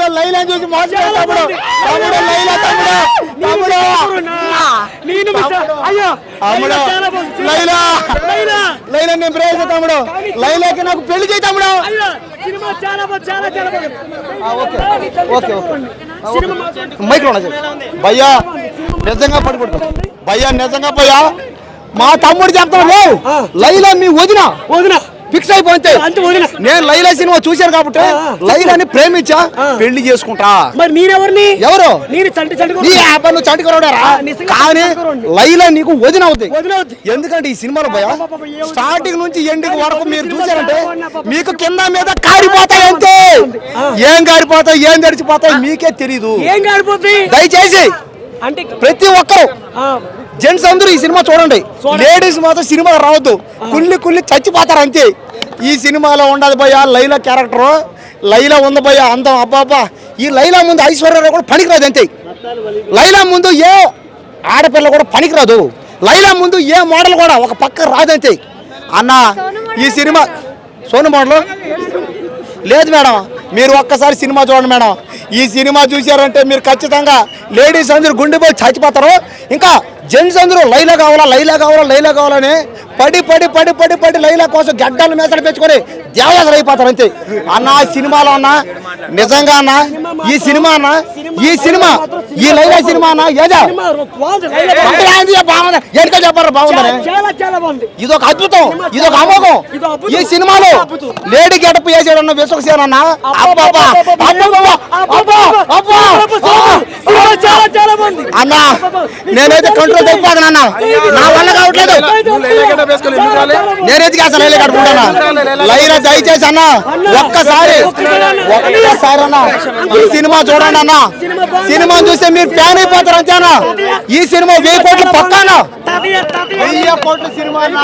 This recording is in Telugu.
తమ్ముడు లైలా చూసి మోసం తమ్ముడు తమ్ముడు లైలా తమ్ముడు లైలా లైలా నేను ప్రేమ తమ్ముడు లైలాకి నాకు పెళ్లి చేయి తమ్ముడు మైక్రో భయ్యా నిజంగా పడుకుంటా భయ్యా నిజంగా భయ్యా మా తమ్ముడు చెప్తాడు లైలా మీ వదిన ఫిక్స్ అయిపోతే నేను లైలా సినిమా చూశాను కాబట్టి లైలాని ప్రేమించా పెళ్లి చేసుకుంటా. మరి నేనెవరిని ఎవరు నువ్వు చంటికొరాడారా కానీ లైలా నీకు వదిన అవుతుంది. ఎందుకంటే ఈ సినిమాలో భయ స్టార్టింగ్ నుంచి ఎండింగ్ వరకు మీరు చూసారంటే మీకు కింద మీద కారిపోతాయి అంతే. ఏం కారిపోతాయి ఏం తడిచిపోతాయి మీకే తెలీదు. దయచేసి అంటే ప్రతి ఒక్కరు జెంట్స్ అందరూ ఈ సినిమా చూడండి, లేడీస్ మాత్రం సినిమా రావద్దు, కుళ్ళి చచ్చిపోతారు అంతే. ఈ సినిమాలో ఉండదు భయ్యా లైలా క్యారెక్టర్, లైలా ఉంది భయ్యా అందం అబ్బాబ్బా. ఈ లైలా ముందు ఐశ్వర్యరావు కూడా పనికిరాదు అంతే. లైలా ముందు ఏ ఆడపిల్ల కూడా పనికిరాదు, లైలా ముందు ఏ మోడల్ కూడా ఒక పక్క రాదంతే. అన్న ఈ సినిమా సోను మోడల్ లేదు మేడం, మీరు ఒక్కసారి సినిమా చూడండి మేడం. ఈ సినిమా చూసారంటే మీరు ఖచ్చితంగా లేడీస్ అందరూ గుండెపోయి చచ్చిపోతారు. ఇంకా జెంట్స్ అందరూ లైలా కావాలని పడి లైలా కోసం గడ్డలు మేసలు పెంచుకొని దేవదాసులు అయిపోతారు అంతే. అన్న సినిమాలో అన్న నిజంగా అన్న ఈ సినిమా ఈ లైలా సినిమా అన్న ఏదో బాగుంది ఎన్నిక చెప్పారు బాగుందని. ఇదొక అద్భుతం, ఇదొక అమోఘం. ఈ సినిమాలో లేడీ గెటప్ వేసాడన్న విశ్వసేన అన్న అన్న నేనైతే కంట్రోల్ తగ్గిపోతాను అన్న, నా వల్ల కావట్లేదు. నేనైతే అసలు లైలా కట్టుకుంటానా లైలా దయచేసి అన్న ఒక్కసారి అన్న ఈ సినిమా చూడండి అన్న. సినిమా చూస్తే మీరు ఫ్యాన్ అయిపోతారు అంతేనా. ఈ సినిమా 1000 కోట్లు పక్కానా, 1000 కోట్ల సినిమా అన్న.